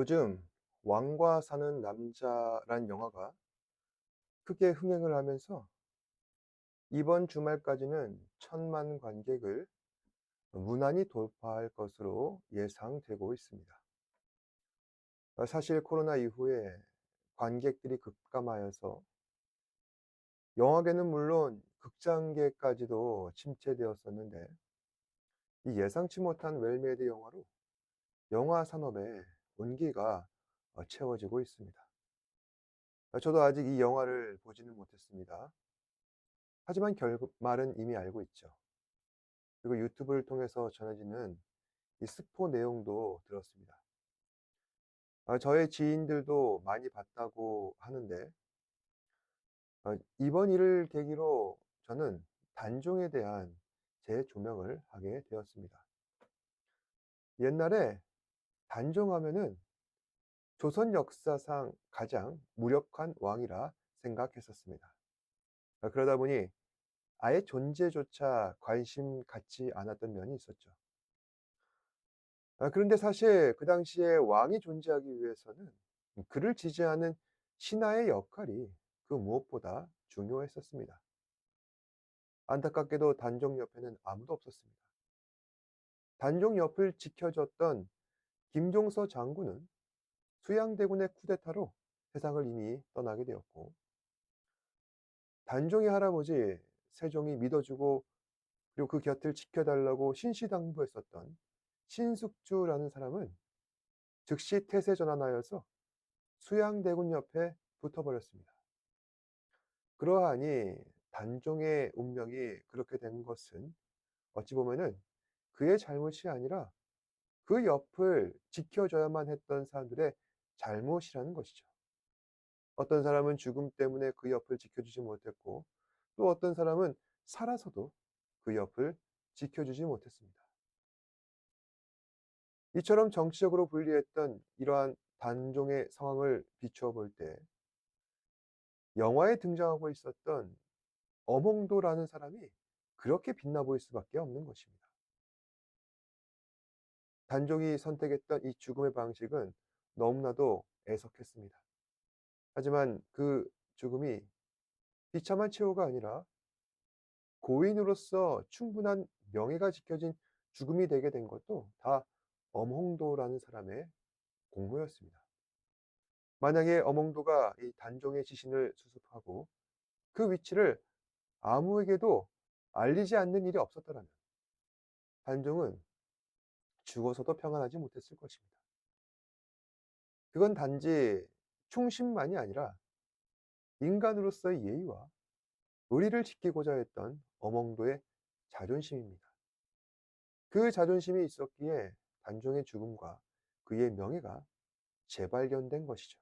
요즘 왕과 사는 남자란 영화가 크게 흥행을 하면서 이번 주말까지는 1,000만 관객을 무난히 돌파할 것으로 예상되고 있습니다. 사실 코로나 이후에 관객들이 급감하여서 영화계는 물론 극장계까지도 침체되었었는데, 이 예상치 못한 웰메이드 영화로 영화 산업의 온기가 채워지고 있습니다. 저도 아직 이 영화를 보지는 못했습니다. 하지만 결말은 이미 알고 있죠. 그리고 유튜브를 통해서 전해지는 이 스포 내용도 들었습니다. 저의 지인들도 많이 봤다고 하는데, 이번 일을 계기로 저는 단종에 대한 재조명을 하게 되었습니다. 옛날에 단종하면은 조선 역사상 가장 무력한 왕이라 생각했었습니다. 그러다 보니 아예 존재조차 관심 갖지 않았던 면이 있었죠. 그런데 사실 그 당시에 왕이 존재하기 위해서는 그를 지지하는 신하의 역할이 그 무엇보다 중요했었습니다. 안타깝게도 단종 옆에는 아무도 없었습니다. 단종 옆을 지켜줬던 김종서 장군은 수양대군의 쿠데타로 세상을 이미 떠나게 되었고, 단종의 할아버지 세종이 믿어주고 그리고 그 곁을 지켜달라고 신시당부했었던 신숙주라는 사람은 즉시 태세 전환하여서 수양대군 옆에 붙어버렸습니다. 그러하니 단종의 운명이 그렇게 된 것은 어찌 보면은 그의 잘못이 아니라 그 옆을 지켜줘야만 했던 사람들의 잘못이라는 것이죠. 어떤 사람은 죽음 때문에 그 옆을 지켜주지 못했고, 또 어떤 사람은 살아서도 그 옆을 지켜주지 못했습니다. 이처럼 정치적으로 불리했던 이러한 단종의 상황을 비추어 볼 때 영화에 등장하고 있었던 엄홍도라는 사람이 그렇게 빛나 보일 수밖에 없는 것입니다. 단종이 선택했던 이 죽음의 방식은 너무나도 애석했습니다. 하지만 그 죽음이 비참한 최후가 아니라 고인으로서 충분한 명예가 지켜진 죽음이 되게 된 것도 다 엄홍도라는 사람의 공로였습니다. 만약에 엄홍도가 이 단종의 시신을 수습하고 그 위치를 아무에게도 알리지 않는 일이 없었더라면 단종은 죽어서도 평안하지 못했을 것입니다. 그건 단지 충심만이 아니라 인간으로서의 예의와 의리를 지키고자 했던 엄홍도의 자존심입니다. 그 자존심이 있었기에 단종의 죽음과 그의 명예가 재발견된 것이죠.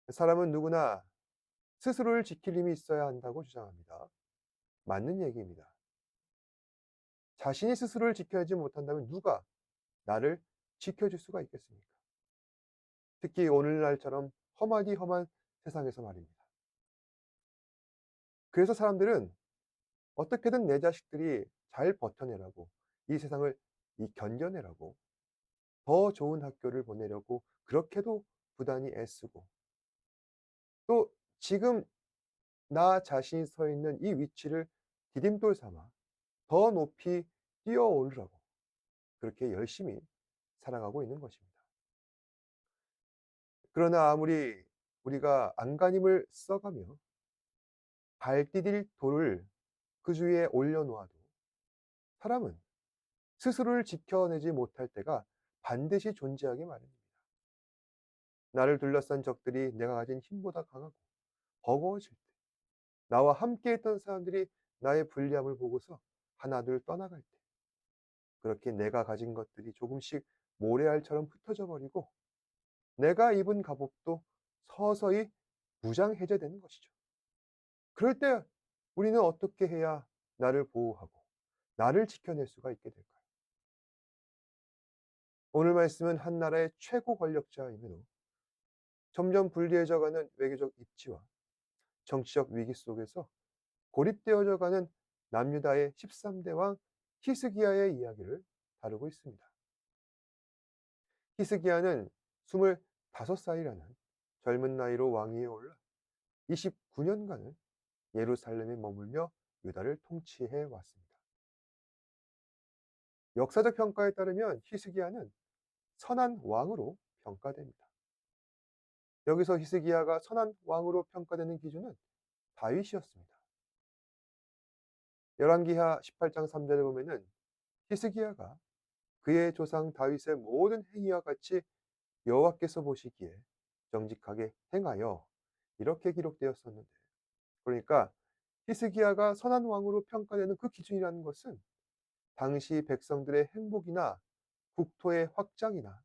사람은 누구나 스스로를 지킬 힘이 있어야 한다고 주장합니다. 맞는 얘기입니다. 자신이 스스로를 지켜야지 못한다면 누가 나를 지켜줄 수가 있겠습니까? 특히 오늘날처럼 험하디 험한 세상에서 말입니다. 그래서 사람들은 어떻게든 내 자식들이 잘 버텨내라고, 이 세상을 견뎌내라고, 더 좋은 학교를 보내려고 그렇게도 부단히 애쓰고, 또 지금 나 자신이 서 있는 이 위치를 디딤돌 삼아 더 높이 뛰어오르라고 그렇게 열심히 살아가고 있는 것입니다. 그러나 아무리 우리가 안간힘을 써가며 발 디딜 돌을 그 주위에 올려놓아도 사람은 스스로를 지켜내지 못할 때가 반드시 존재하기 마련입니다. 나를 둘러싼 적들이 내가 가진 힘보다 강하고 버거워질 때, 나와 함께했던 사람들이 나의 불리함을 보고서 하나둘 떠나갈 때, 그렇게 내가 가진 것들이 조금씩 모래알처럼 흩어져 버리고 내가 입은 갑옷도 서서히 무장해제되는 것이죠. 그럴 때 우리는 어떻게 해야 나를 보호하고 나를 지켜낼 수가 있게 될까요? 오늘 말씀은 한 나라의 최고 권력자이므로 점점 불리해져 가는 외교적 입지와 정치적 위기 속에서 고립되어져 가는 남유다의 13대 왕 히스기야의 이야기를 다루고 있습니다. 히스기야는 25살이라는 젊은 나이로 왕위에 올라 29년간을 예루살렘에 머물며 유다를 통치해 왔습니다. 역사적 평가에 따르면 히스기야는 선한 왕으로 평가됩니다. 여기서 히스기야가 선한 왕으로 평가되는 기준은 다윗이었습니다. 열왕기하 18장 3절에 보면은 히스기야가 그의 조상 다윗의 모든 행위와 같이 여호와께서 보시기에 정직하게 행하여 이렇게 기록되었었는데, 그러니까 히스기야가 선한 왕으로 평가되는 그 기준이라는 것은 당시 백성들의 행복이나 국토의 확장이나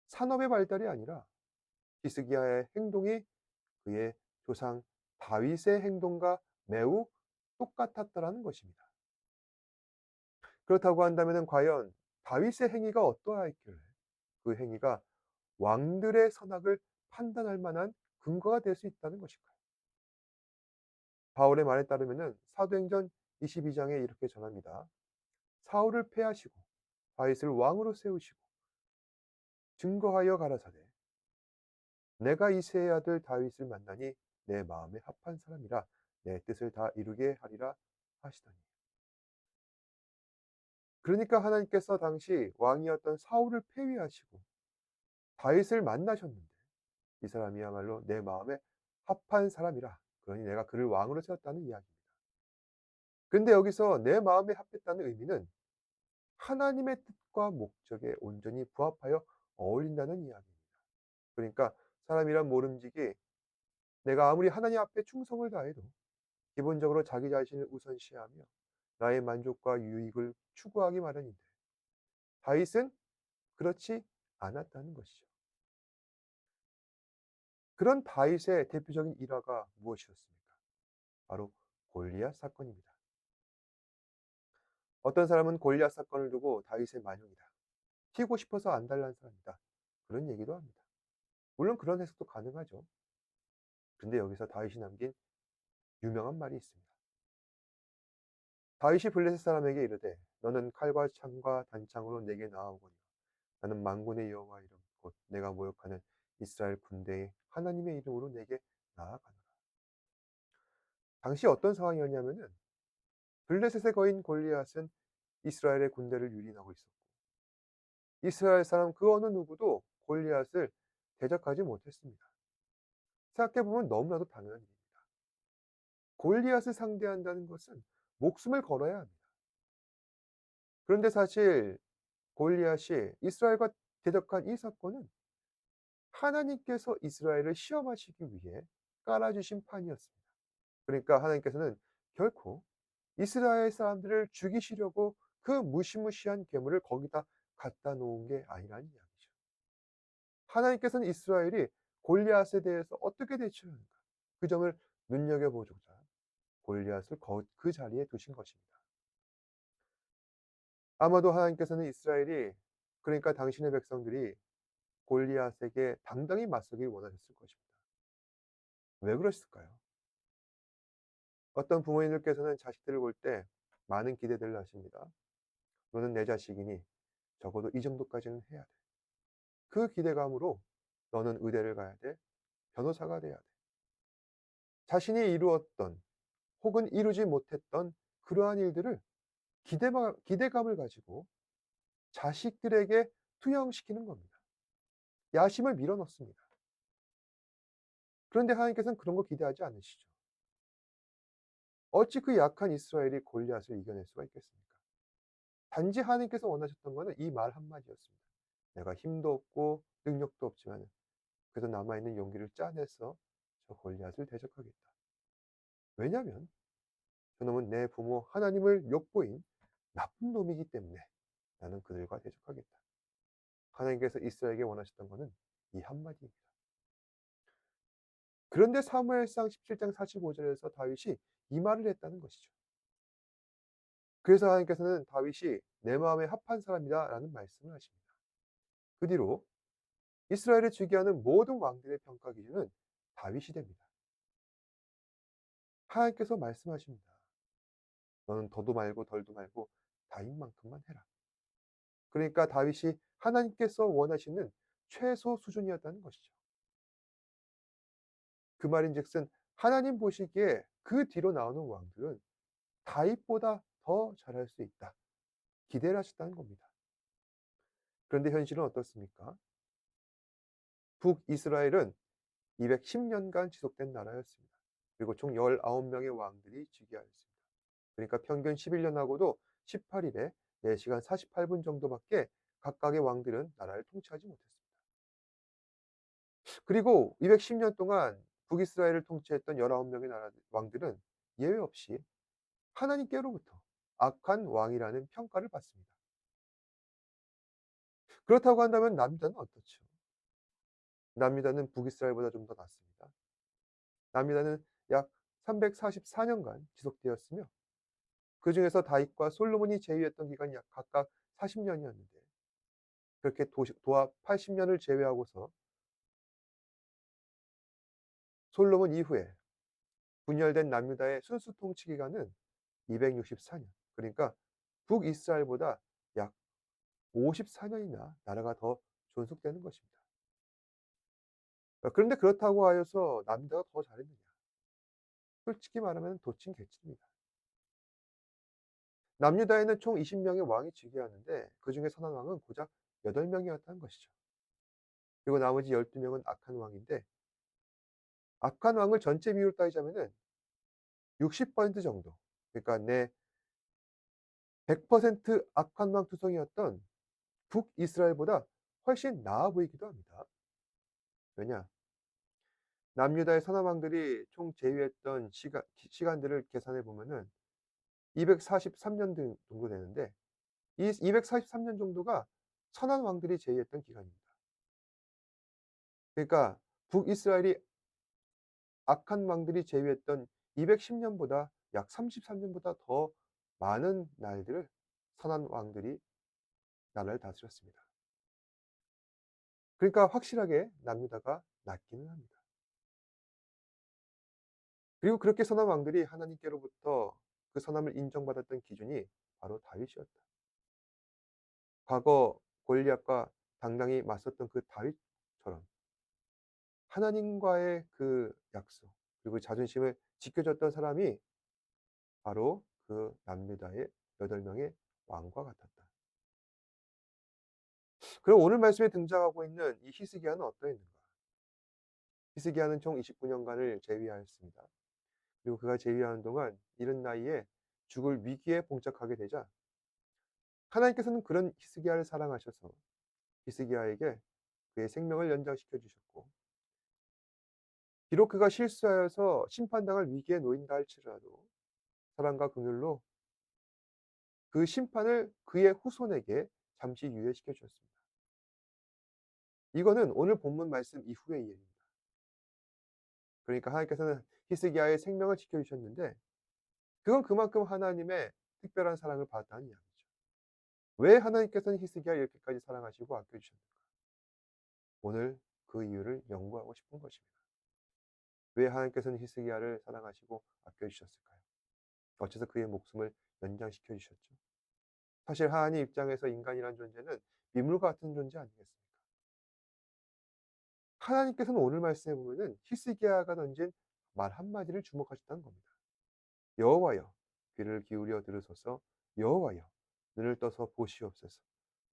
산업의 발달이 아니라 히스기야의 행동이 그의 조상 다윗의 행동과 매우 똑같았다라는 것입니다. 그렇다고 한다면 과연 다윗의 행위가 어떠하였길래 그 행위가 왕들의 선악을 판단할 만한 근거가 될 수 있다는 것일까요? 바울의 말에 따르면 사도행전 22장에 이렇게 전합니다. 사울을 패하시고 다윗을 왕으로 세우시고 증거하여 가라사대 내가 이새의 아들 다윗을 만나니 내 마음에 합한 사람이라 내 뜻을 다 이루게 하리라 하시더니, 그러니까 하나님께서 당시 왕이었던 사울을 폐위하시고 다윗을 만나셨는데 이 사람이야말로 내 마음에 합한 사람이라, 그러니 내가 그를 왕으로 세웠다는 이야기입니다. 그런데 여기서 내 마음에 합했다는 의미는 하나님의 뜻과 목적에 온전히 부합하여 어울린다는 이야기입니다. 그러니까 사람이란 모름지기 내가 아무리 하나님 앞에 충성을 다해도 기본적으로 자기 자신을 우선시하며 나의 만족과 유익을 추구하기 마련인데 다윗은 그렇지 않았다는 것이죠. 그런 다윗의 대표적인 일화가 무엇이었습니까? 바로 골리앗 사건입니다. 어떤 사람은 골리앗 사건을 두고 다윗의 만용이다, 튀고 싶어서 안달난 사람이다, 그런 얘기도 합니다. 물론 그런 해석도 가능하죠. 근데 여기서 다윗이 남긴 유명한 말이 있습니다. 다윗이 블레셋 사람에게 이르되 너는 칼과 창과 단창으로 내게 나아오거니와 나는 만군의 여호와 이름 곧 내가 모욕하는 이스라엘 군대의 하나님의 이름으로 내게 나아가노라. 당시 어떤 상황이었냐면은 블레셋의 거인 골리앗은 이스라엘의 군대를 유린하고 있었고 이스라엘 사람 그 어느 누구도 골리앗을 대적하지 못했습니다. 생각해보면 너무나도 당연한 일입니다. 골리앗을 상대한다는 것은 목숨을 걸어야 합니다. 그런데 사실 골리앗이 이스라엘과 대적한 이 사건은 하나님께서 이스라엘을 시험하시기 위해 깔아주신 판이었습니다. 그러니까 하나님께서는 결코 이스라엘 사람들을 죽이시려고 그 무시무시한 괴물을 거기다 갖다 놓은 게 아니라는 이야기죠. 하나님께서는 이스라엘이 골리앗에 대해서 어떻게 대처하는가, 그 점을 눈여겨보고자 골리앗을 그 자리에 두신 것입니다. 아마도 하나님께서는 이스라엘이, 그러니까 당신의 백성들이 골리앗에게 당당히 맞서길 원하셨을 것입니다. 왜 그러실까요? 어떤 부모님들께서는 자식들을 볼 때 많은 기대들을 하십니다. 너는 내 자식이니 적어도 이 정도까지는 해야 돼. 그 기대감으로 너는 의대를 가야 돼. 변호사가 돼야 돼. 자신이 이루었던 혹은 이루지 못했던 그러한 일들을 기대감을 가지고 자식들에게 투영시키는 겁니다. 야심을 밀어넣습니다. 그런데 하나님께서는 그런 거 기대하지 않으시죠. 어찌 그 약한 이스라엘이 골리앗을 이겨낼 수가 있겠습니까? 단지 하나님께서 원하셨던 것은 이 말 한마디였습니다. 내가 힘도 없고 능력도 없지만 그래도 남아있는 용기를 짜내서 저 골리앗을 대적하겠다. 왜냐하면 저놈은 내 부모 하나님을 욕보인 나쁜 놈이기 때문에 나는 그들과 대적하겠다. 하나님께서 이스라엘에게 원하셨던 것은 이 한마디입니다. 그런데 사무엘상 17장 45절에서 다윗이 이 말을 했다는 것이죠. 그래서 하나님께서는 다윗이 내 마음에 합한 사람이다 라는 말씀을 하십니다. 그 뒤로 이스라엘을 주기하는 모든 왕들의 평가 기준은 다윗이 됩니다. 하나님께서 말씀하십니다. 너는 더도 말고 덜도 말고 다윗만큼만 해라. 그러니까 다윗이 하나님께서 원하시는 최소 수준이었다는 것이죠. 그 말인즉슨 하나님 보시기에 그 뒤로 나오는 왕들은 다윗보다 더 잘할 수 있다. 기대를 하셨다는 겁니다. 그런데 현실은 어떻습니까? 북이스라엘은 210년간 지속된 나라였습니다. 그리고 총 19명의 왕들이 즉위하였습니다. 그러니까 평균 11년하고도 18일에 4시간 48분 정도밖에 각각의 왕들은 나라를 통치하지 못했습니다. 그리고 210년 동안 북이스라엘을 통치했던 19명의 나라 왕들은 예외 없이 하나님께로부터 악한 왕이라는 평가를 받습니다. 그렇다고 한다면 남유다는 어떻죠? 남유다는 북이스라엘보다 좀 더 낫습니다. 남유다는 약 344년간 지속되었으며 그중에서 다윗과 솔로몬이 제위했던 기간이 약 각각 40년이었는데 그렇게 도합 80년을 제외하고서 솔로몬 이후에 분열된 남유다의 순수 통치 기간은 264년. 그러니까 북이스라엘보다 약 54년이나 나라가 더 존속되는 것입니다. 그런데 그렇다고 하여서 남유다가 더 잘했느냐? 솔직히 말하면 도찐개찐입니다. 남유다에는 총 20명의 왕이 즉위하는데 그중에 선한 왕은 고작 8명이었다는 것이죠. 그리고 나머지 12명은 악한 왕인데 악한 왕을 전체 비율로 따지자면은 60% 정도. 그러니까 내 100% 악한 왕 투성이었던 북이스라엘보다 훨씬 나아 보이기도 합니다. 왜냐? 남유다의 선한 왕들이 총 제위했던 시간들을 계산해 보면은 243년 정도 되는데 이 243년 정도가 선한 왕들이 제위했던 기간입니다. 그러니까 북이스라엘이 악한 왕들이 제위했던 210년보다 약 33년보다 더 많은 날들을 선한 왕들이 나라를 다스렸습니다. 그러니까 확실하게 남유다가 낫기는 합니다. 그리고 그렇게 선한 왕들이 하나님께로부터 그 선함을 인정받았던 기준이 바로 다윗이었다. 과거 골리앗과 당당히 맞섰던 그 다윗처럼 하나님과의 그 약속 그리고 자존심을 지켜줬던 사람이 바로 그 남유다의 8명의 왕과 같았다. 그럼 오늘 말씀에 등장하고 있는 이 히스기야는 어떠했는가? 히스기야는 총 29년간을 재위하였습니다. 그리고 그가 재위하는 동안 이른 나이에 죽을 위기에 봉착하게 되자 하나님께서는 그런 히스기야를 사랑하셔서 히스기야에게 그의 생명을 연장시켜 주셨고 비록 그가 실수하여서 심판당할 위기에 놓인다 할지라도 사랑과 긍휼로 그 심판을 그의 후손에게 잠시 유예시켜 주셨습니다. 이거는 오늘 본문 말씀 이후의 일입니다. 그러니까 하나님께서는 히스기야의 생명을 지켜 주셨는데 그건 그만큼 하나님의 특별한 사랑을 받았다는 이야기죠. 왜 하나님께서는 히스기야를 이렇게까지 사랑하시고 아껴 주셨는가? 오늘 그 이유를 연구하고 싶은 것입니다. 왜 하나님께서는 히스기야를 사랑하시고 아껴 주셨을까요? 어째서 그의 목숨을 연장시켜 주셨죠? 사실 하나님 입장에서 인간이란 존재는 미물 같은 존재 아니겠습니까? 하나님께서는 오늘 말씀에 보면은 히스기야가 던진 말 한마디를 주목하셨다는 겁니다. 여호와여 귀를 기울여 들으소서 여호와여 눈을 떠서 보시옵소서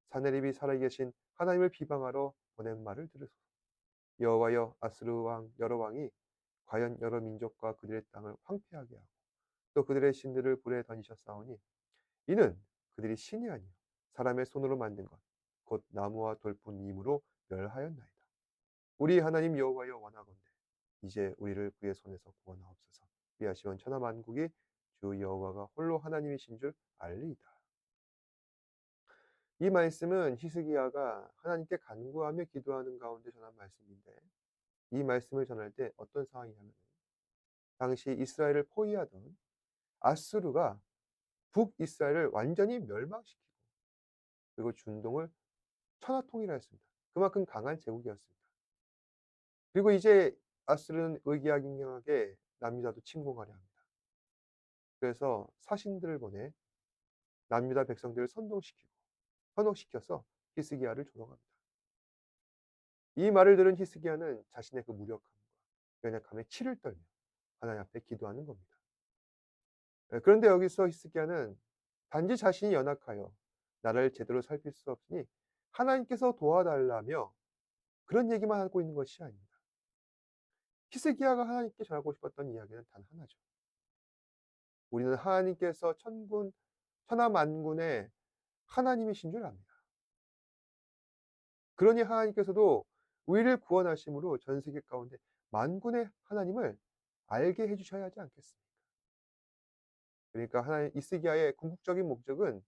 사내립이 살아계신 하나님을 비방하러 보낸 말을 들으소서 여호와여 아스루 왕 여러 왕이 과연 여러 민족과 그들의 땅을 황폐하게 하고 또 그들의 신들을 불에 던지셨사오니 이는 그들이 신이 아니요 사람의 손으로 만든 것 곧 나무와 돌뿐임으로 멸하였나이다. 우리 하나님 여호와여 원하건대 이제 우리를 그의 손에서 구원하옵소서. 위하시온 천하 만국이 주 여호와가 홀로 하나님이신 줄 알리이다. 이 말씀은 히스기야가 하나님께 간구하며 기도하는 가운데 전한 말씀인데 이 말씀을 전할 때 어떤 상황이냐면 당시 이스라엘을 포위하던 아수르가 북이스라엘을 완전히 멸망시키고 그리고 중동을 천하통일하였습니다. 그만큼 강한 제국이었습니다. 그리고 이제 아수르는 의기양양하게 남유다도 침공하려 합니다. 그래서 사신들을 보내 남유다 백성들을 선동시키고 현혹시켜서 히스기야를 조롱합니다. 이 말을 들은 히스기야는 자신의 그 무력함과 연약함에 치를 떨며 하나님 앞에 기도하는 겁니다. 그런데 여기서 히스기야는 단지 자신이 연약하여 나라를 제대로 살필 수 없으니 하나님께서 도와달라며 그런 얘기만 하고 있는 것이 아닙니다. 히스기야가 하나님께 전하고 싶었던 이야기는 단 하나죠. 우리는 하나님께서 천하 만군의 하나님이신 줄 압니다. 그러니 하나님께서도 우리를 구원하심으로 전 세계 가운데 만군의 하나님을 알게 해 주셔야 하지 않겠습니까? 그러니까 하나님 히스기야의 궁극적인 목적은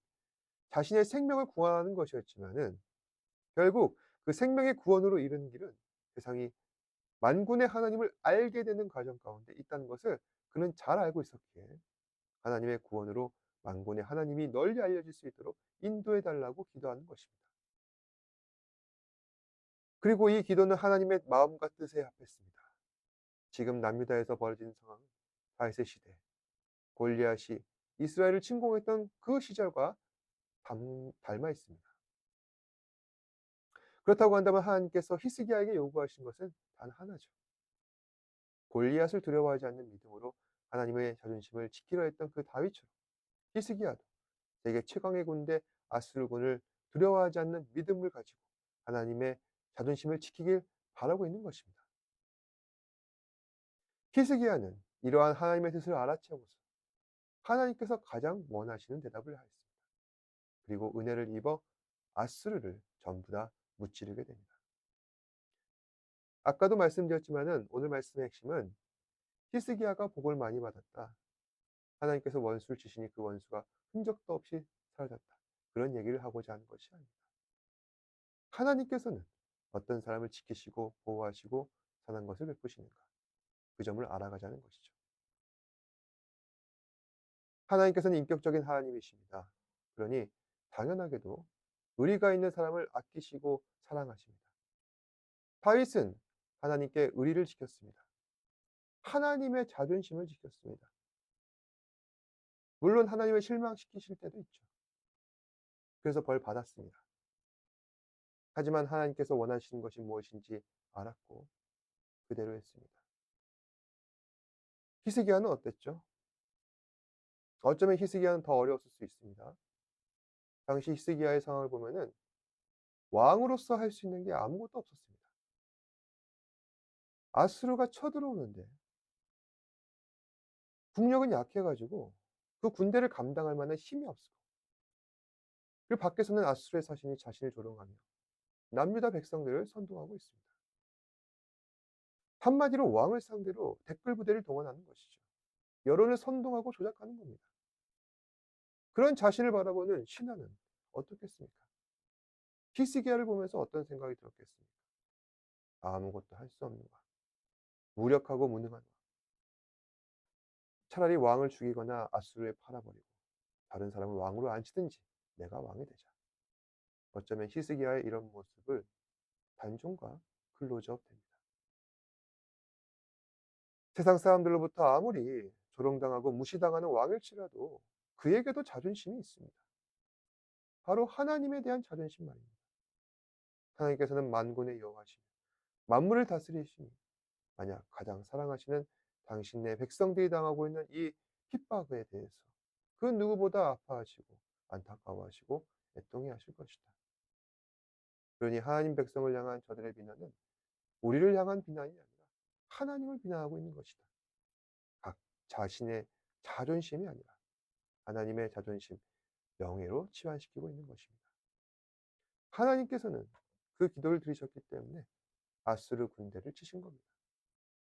자신의 생명을 구원하는 것이었지만은 결국 그 생명의 구원으로 이르는 길은 세상이 만군의 하나님을 알게 되는 과정 가운데 있다는 것을 그는 잘 알고 있었기에 하나님의 구원으로 만군의 하나님이 널리 알려질 수 있도록 인도해 달라고 기도하는 것입니다. 그리고 이 기도는 하나님의 마음과 뜻에 합했습니다. 지금 남유다에서 벌어진 상황은 다윗의 시대, 골리앗이 이스라엘을 침공했던 그 시절과 닮아 있습니다. 그렇다고 한다면 하나님께서 히스기야에게 요구하신 것은 단 하나죠. 골리앗을 두려워하지 않는 믿음으로 하나님의 자존심을 지키려 했던 그 다윗처럼 히스기야도 세계 최강의 군대 아수르군을 두려워하지 않는 믿음을 가지고 하나님의 자존심을 지키길 바라고 있는 것입니다. 히스기야는 이러한 하나님의 뜻을 알아채고서 하나님께서 가장 원하시는 대답을 하였습니다. 그리고 은혜를 입어 아수르를 전부 다 무찌르게 됩니다. 아까도 말씀드렸지만은 오늘 말씀의 핵심은 히스기야가 복을 많이 받았다. 하나님께서 원수를 치시니 그 원수가 흔적도 없이 사라졌다. 그런 얘기를 하고자 하는 것이 아닙니다. 하나님께서는 어떤 사람을 지키시고 보호하시고 선한 것을 베푸시는가. 그 점을 알아가자는 것이죠. 하나님께서는 인격적인 하나님이십니다. 그러니 당연하게도 의리가 있는 사람을 아끼시고 사랑하십니다. 다윗은 하나님께 의리를 지켰습니다. 하나님의 자존심을 지켰습니다. 물론 하나님을 실망시키실 때도 있죠. 그래서 벌 받았습니다. 하지만 하나님께서 원하시는 것이 무엇인지 알았고 그대로 했습니다. 히스기야는 어땠죠? 어쩌면 히스기야는 더 어려웠을 수 있습니다. 당시 히스기야의 상황을 보면은 왕으로서 할 수 있는 게 아무것도 없었습니다. 아수르가 쳐들어오는데 국력은 약해가지고 그 군대를 감당할 만한 힘이 없고 그리고 밖에서는 아수르의 사신이 자신을 조롱하며 남유다 백성들을 선동하고 있습니다. 한마디로 왕을 상대로 댓글 부대를 동원하는 것이죠. 여론을 선동하고 조작하는 겁니다. 그런 자신을 바라보는 신하는 어떻겠습니까? 히스기야를 보면서 어떤 생각이 들었겠습니까? 아무것도 할 수 없는 왕, 무력하고 무능한 왕. 차라리 왕을 죽이거나 아수르에 팔아버리고 다른 사람을 왕으로 앉히든지 내가 왕이 되자. 어쩌면 히스기야의 이런 모습을 단종과 클로즈업 됩니다. 세상 사람들로부터 아무리 조롱당하고 무시당하는 왕일지라도 그에게도 자존심이 있습니다. 바로 하나님에 대한 자존심 말입니다. 하나님께서는 만군의 여호와시며 만물을 다스리시니 만약 가장 사랑하시는 당신네 백성들이 당하고 있는 이 핍박에 대해서 그 누구보다 아파하시고 안타까워하시고 애통해하실 것이다. 그러니 하나님 백성을 향한 저들의 비난은 우리를 향한 비난이 아니라 하나님을 비난하고 있는 것이다. 각 자신의 자존심이 아니라 하나님의 자존심, 명예로 치환시키고 있는 것입니다. 하나님께서는 그 기도를 들으셨기 때문에 아수르 군대를 치신 겁니다.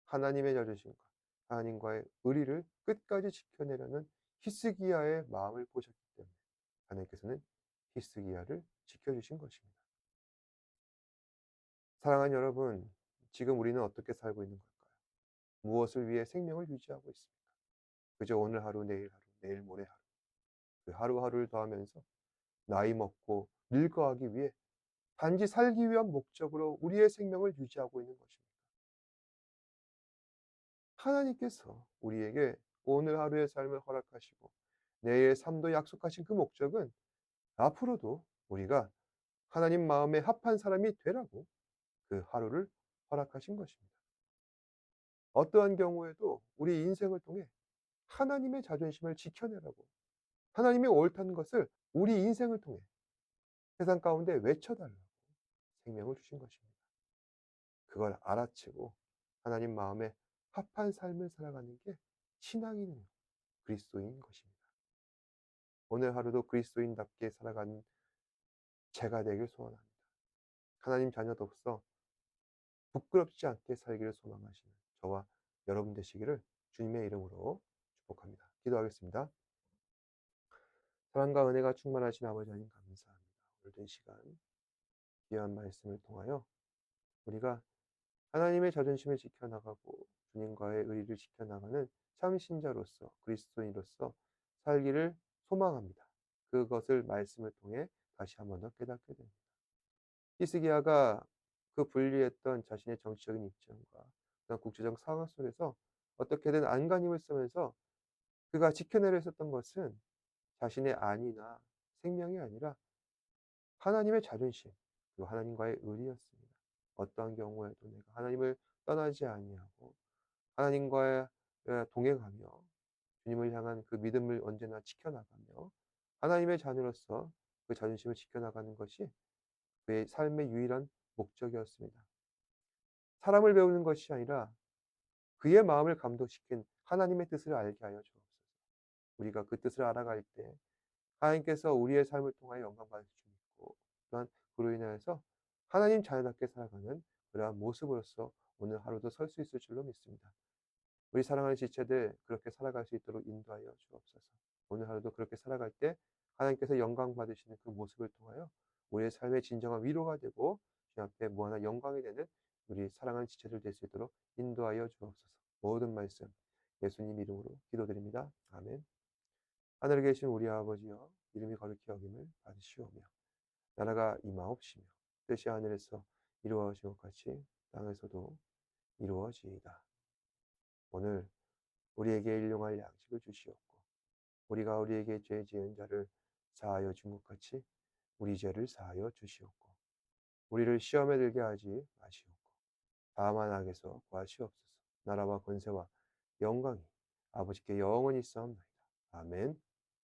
하나님의 자존심과 하나님과의 의리를 끝까지 지켜내려는 히스기야의 마음을 보셨기 때문에 하나님께서는 히스기야를 지켜주신 것입니다. 사랑하는 여러분, 지금 우리는 어떻게 살고 있는 걸까요? 무엇을 위해 생명을 유지하고 있습니까? 그저 오늘 하루, 내일 모레 하루. 그 하루하루를 더하면서 나이 먹고 늙어가기 위해 단지 살기 위한 목적으로 우리의 생명을 유지하고 있는 것입니다. 하나님께서 우리에게 오늘 하루의 삶을 허락하시고 내일의 삶도 약속하신 그 목적은 앞으로도 우리가 하나님 마음에 합한 사람이 되라고 그 하루를 허락하신 것입니다. 어떠한 경우에도 우리 인생을 통해 하나님의 자존심을 지켜내라고, 하나님이 옳다는 것을 우리 인생을 통해 세상 가운데 외쳐달라고 생명을 주신 것입니다. 그걸 알아채고 하나님 마음에 합한 삶을 살아가는 게 신앙인이요, 그리스도인인 것입니다. 오늘 하루도 그리스도인답게 살아가는 제가 되길 소원합니다. 하나님 자녀로서 부끄럽지 않게 살기를 소망하시는 저와 여러분 되시기를 주님의 이름으로 축복합니다. 기도하겠습니다. 사랑과 은혜가 충만하신 아버지 하나님 감사합니다. 오늘도 이 시간 귀한 말씀을 통하여 우리가 하나님의 자존심을 지켜나가고 주님과의 의리를 지켜나가는 참 신자로서 그리스도인으로서 살기를 소망합니다. 그것을 말씀을 통해 다시 한 번 더 깨닫게 됩니다. 히스기야가 그 분리했던 자신의 정치적인 입장과 그다음 국제적 상황 속에서 어떻게든 안간힘을 쓰면서 그가 지켜내려 했었던 것은 자신의 안위나 생명이 아니라 하나님의 자존심, 그리고 하나님과의 의리였습니다. 어떠한 경우에도 내가 하나님을 떠나지 아니하고 하나님과 동행하며 주님을 향한 그 믿음을 언제나 지켜나가며 하나님의 자녀로서 그 자존심을 지켜나가는 것이 그의 삶의 유일한 목적이었습니다. 사람을 배우는 것이 아니라 그의 마음을 감동시킨 하나님의 뜻을 알게 하여 주옵소서. 우리가 그 뜻을 알아갈 때 하나님께서 우리의 삶을 통하여 영광 받으실 줄 믿고 또한 그로 인하여서 하나님 자녀답게 살아가는 그러한 모습으로서 오늘 하루도 설 수 있을 줄로 믿습니다. 우리 사랑하는 지체들 그렇게 살아갈 수 있도록 인도하여 주옵소서. 오늘 하루도 그렇게 살아갈 때 하나님께서 영광 받으시는 그 모습을 통하여 우리의 삶의 진정한 위로가 되고 주 앞에 무한한 영광이 되는 우리 사랑하는 지체들 될 수 있도록 인도하여 주옵소서. 모든 말씀 예수님 이름으로 기도드립니다. 아멘. 하늘에 계신 우리 아버지여, 이름이 거룩히 여김을 받으시오며 나라가 임하옵시며 뜻이 하늘에서 이루어진 것 같이 땅에서도 이루어지이다. 오늘 우리에게 일용할 양식을 주시옵고 우리가 우리에게 죄 지은 자를 사하여 준 것 같이 우리 죄를 사하여 주시옵고 우리를 시험에 들게 하지 마시옵고 다만 악에서 구하시옵소서. 나라와 권세와 영광이 아버지께 영원히 있사옵나이다. 아멘.